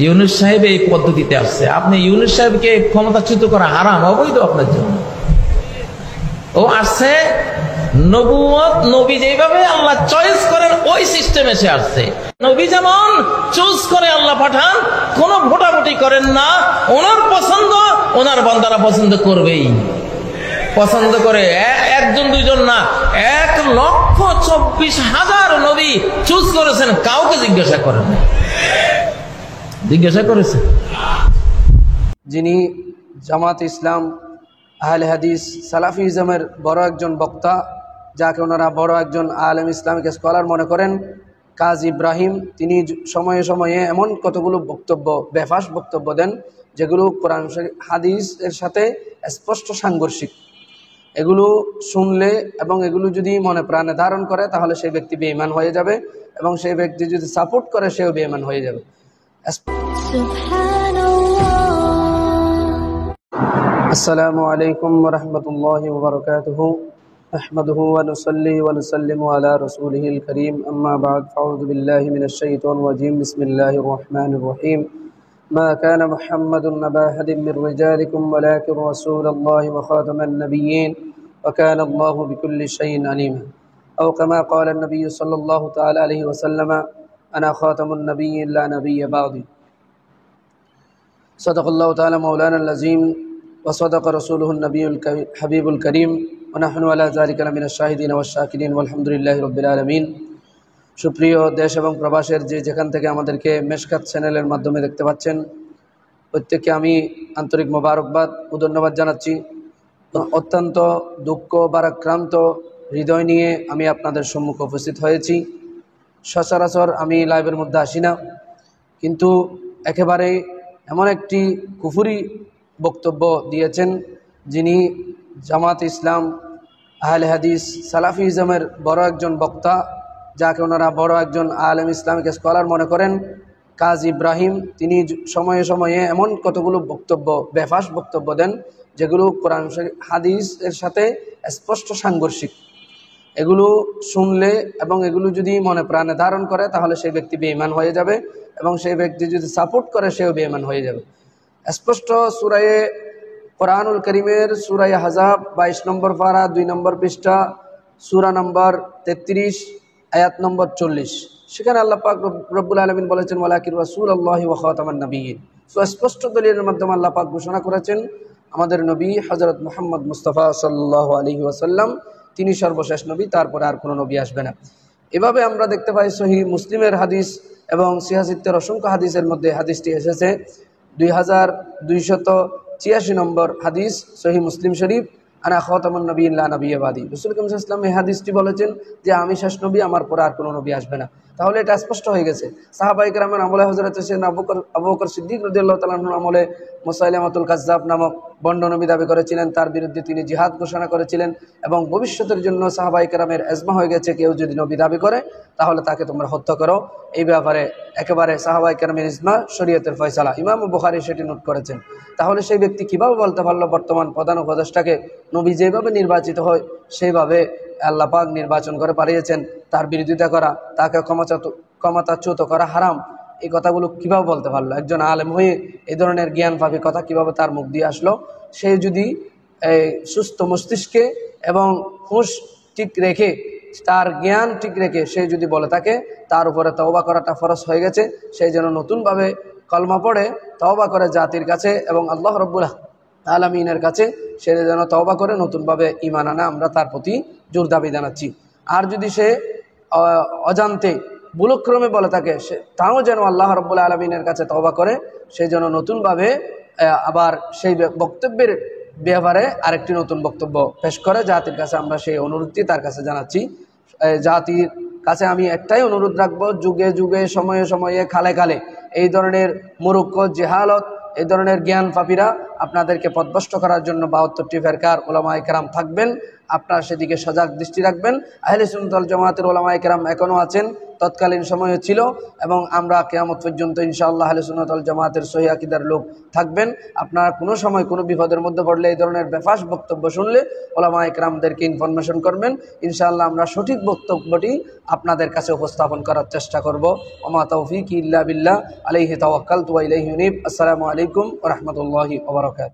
ইউনূস সাহেব এই পদ্ধতিতে আসছে, আপনি ইউনূস সাহেবকে ক্ষমতাচ্যুত করা হারাম, অবৈধ আপনার জন্য। ও আসছে নবুয়ত, নবী যেভাবে আল্লাহ চয়েস করেন ওই সিস্টেমে সে আসছে। নবী যেমন চুজ করে আল্লাহ পাঠান, কোন ভোটাভুটি করেন না, ওনার পছন্দ ওনার বান্দারা পছন্দ করবেই, পছন্দ করে একজন দুইজন না, 1,24,000 নবী চুজ করেছেন, কাউকে জিজ্ঞাসা করেন, জিজ্ঞাসা করেছে। যিনি জামাত ইসলাম, আহলে হাদিস, সালাফিজমের বড় একজন বক্তা, যাকে ওনারা বড় একজন আলেম, ইসলামিক স্কলার মনে করেন, কাজী ইব্রাহিম, তিনি সময়ে সময়ে এমন কতগুলো বক্তব্য, বেফাস বক্তব্য দেন যেগুলো কোরআন হাদিস এর সাথে স্পষ্ট সাংঘর্ষিক। এগুলো শুনলে এবং এগুলো যদি মনে প্রাণে ধারণ করে তাহলে সেই ব্যক্তি বেঈমান হয়ে যাবে, এবং সেই ব্যক্তি যদি সাপোর্ট করে সেও বেঈমান হয়ে যাবে। আসসালামু আলাইকুম ওয়া রাহমাতুল্লাহি ওয়া বারাকাতুহু। আহমাদুহু ওয়া নুসাল্লি ওয়া নুসাল্লিমু আলা রাসূলিহিল কারীম, আম্মা বা'দ। আউযু বিল্লাহি মিনাশ শাইতানির রাজীম। বিসমিল্লাহির রহমানির রহিম। মা কানা মুহাম্মাদুন আবা আহাদিন মির রিজালিকুম ওয়ালাকিন রাসূলুল্লাহি ওয়া খাতামান নাবিয়্যিন ওয়া কানা আল্লাহু বিকুল্লি শাইইন আলীমা। আও কামা ক্বালা an-নাবী সাল্লাল্লাহু তাআলা আলাইহি ওয়া সাল্লাম, আনা খাতামুন নাবিয়্যিন লা নাবিয়্যা বা'দি। সাদাকাল্লাহু তাআলা মাওলানাল আযীম ওয়া সাদাকা রাসূলুহুন নাবিয়্যুল হাবিবুল কারীম ওয়া নাহনু আলা যালিকা মিনাশ শাহিদিন ওয়াশ শাকিরিন ওয়ালহামদুলিল্লাহি রাব্বিল আলামিন। সুপ্রিয় দেশ এবং প্রবাসের যে যেখান থেকে আমাদেরকে মেশকাত চ্যানেলের মাধ্যমে দেখতে পাচ্ছেন, প্রত্যেককে আমি আন্তরিক মোবারকবাদ ও ধন্যবাদ জানাচ্ছি। অত্যন্ত দুঃখ ভারাক্রান্ত হৃদয় নিয়ে আমি আপনাদের সম্মুখে উপস্থিত হয়েছি। সচরাচর আমি লাইভের মধ্যে আসি না, কিন্তু একেবারে এমন একটি কুফরি বক্তব্য দিয়েছেন যিনি জামাত ইসলাম, আহলে হাদিস, সালাফিজমের বড় একজন বক্তা, যাকে ওনারা বড় একজন আলেম, ইসলামিক স্কলার মনে করেন, কাজী ইব্রাহিম, তিনি সময়ে সময়ে এমন কতগুলো বক্তব্য, বেফাস বক্তব্য দেন যেগুলো কোরআন হাদিস এর সাথে স্পষ্ট সাংঘর্ষিক। এগুলো শুনলে এবং এগুলো যদি মনে প্রাণে ধারণ করে তাহলে সেই ব্যক্তি বেঈমান হয়ে যাবে, এবং সেই ব্যক্তি যদি সাপোর্ট করে সেও বেঈমান হয়ে যাবে। স্পষ্ট সূরায়ে কোরআনুল কারীমের সূরায়ে আহজাব 22 নম্বর পারা 2 নম্বর পৃষ্ঠা, সূরা নম্বর 33 আয়াত নম্বর 40, সেখানে আল্লাহ পাক রব্বুল আলামিন বলেছেন, ওয়ালাকিন রাসূলুল্লাহি ওয়া খাতামান নাবিয়্যিন। স্পষ্ট দলিলের মাধ্যমে আল্লাহ পাক ঘোষণা করেছেন আমাদের নবী হযরত মুহাম্মদ মুস্তাফা সাল্লাল্লাহু আলাইহি ওয়াসাল্লাম তিনি সর্বশেষ নবী, তারপরে আর কোনো নবী আসবে না। এভাবে আমরা দেখতে পাই সহিহ মুসলিমের হাদিস এবং সিহাসিত্তের অসংখ্য হাদিসের মধ্যে হাদিসটি এসেছে 2286 নম্বর হাদিস, সহিহ মুসলিম শরীফ, আনা খাতামুন নাবিয়্যিন লা নাবিয়্যা বাদি। রাসূল কারীম সাল্লাল্লাহু আলাইহি ওয়াসাল্লাম এই হাদিসটি বলেছেন যে আমি শেষ নবী, আমার পরে আর কোনো নবী আসবে না। তাহলে এটা স্পষ্ট হয়ে গেছে। সাহাবায়ে কেরামের আমলে হযরত সাইয়েদনা আবু বকর সিদ্দিক রাদিয়াল্লাহু তাআলা আনহুর আমলে মুসাইলামাতুল কাজ্জাব নামক বন্ড নবী দাবি করেছিলেন, তার বিরুদ্ধে তিনি জিহাদ ঘোষণা করেছিলেন, এবং ভবিষ্যতের জন্য সাহাবায়ে কেরামের ইজমা হয়ে গেছে কেউ যদি নবী দাবি করে তাহলে তাকে তোমরা হত্যা করো। এই ব্যাপারে একেবারে সাহাবায়ে কেরামের ইজমা, শরীয়তের ফয়সালা। ইমাম বুখারী সেটি নোট করেছেন। তাহলে সেই ব্যক্তি কিভাবে বলতে পারলো বর্তমান প্রধান উপদেষ্টাকে নবী যেভাবে নির্বাচিত হয় সেইভাবে আল্লাহ পাক নির্বাচন করে পাঠিয়েছেন, তার বিরোধিতা করা, তাকে ক্ষমতাচ্যুত করা হারাম, এই কথাগুলো কিভাবে বলতে পারলো? একজন আলেম হয়ে এই ধরনের জ্ঞান পাবে কথা কিভাবে তার মুখ দিয়ে আসলো? সে যদি সুস্থ মস্তিষ্কে এবং হুঁশ ঠিক রেখে, তার জ্ঞান ঠিক রেখে সে যদি বলে থাকে, তার উপরে তওবা করাটা ফরজ হয়ে গেছে। সেই যেন নতুনভাবে কলমা পড়ে তওবা করে জাতির কাছে এবং আল্লাহ রাব্বুল আলামিনের কাছে সে যেন তওবা করে নতুনভাবে ঈমান আনে, আমরা তার প্রতি জোর দাবি জানাচ্ছি। আর যদি সে অজান্তে ভুলক্রমে বলে থাকে, সে তাও যেন আল্লাহ রাব্বুল আলামিনের কাছে তওবা করে, সে যেন নতুনভাবে আবার সেই বক্তব্যের ব্যাপারে আরেকটি নতুন বক্তব্য পেশ করে জাতির কাছে। আমরা সেই অনুরোধটি তার কাছে জানাচ্ছি। জাতির কাছে আমি একটাই অনুরোধ রাখবো, যুগে যুগে, সময়ে সময়ে, খালে খালে এই ধরনের মুরুক্ষ, জেহালত, এই ধরনের জ্ঞান পাপীরা আপনাদেরকে পথভ্রষ্ট করার জন্য 72টি ফেরকার ওলামায়ে কেরাম থাকবেন। আপনারা সেদিকে সজাগ দৃষ্টি রাখবেন। আহলে সুন্নাত ওয়াল জামাতের ওলামায়ে কেরাম এখনও আছেন, তৎকালীন সময়ে ছিল, এবং আমরা কিয়ামত পর্যন্ত ইনশাআল্লাহ আহলে সুন্নাত ওয়াল জামাতের সহিহ আকীদার লোক থাকবেন। আপনারা কোনো সময় কোনো বিপদের মধ্যে পড়লে এই ধরনের বেফাস বক্তব্য শুনলে ওলামায়ে কেরামদেরকে ইনফরমেশন করবেন। ইনশাআল্লাহ আমরা সঠিক বক্তব্যটি আপনাদের কাছে উপস্থাপন করার চেষ্টা করব। ওমা তৌফিক ইল্লা বিল্লাহ, আলাইহি তাওয়াক্কালতু ওয়া ইলাইহি উনীব। আসসালামু আলাইকুম ওয়া রাহমাতুল্লাহি ওয়া বারাকাতুহু।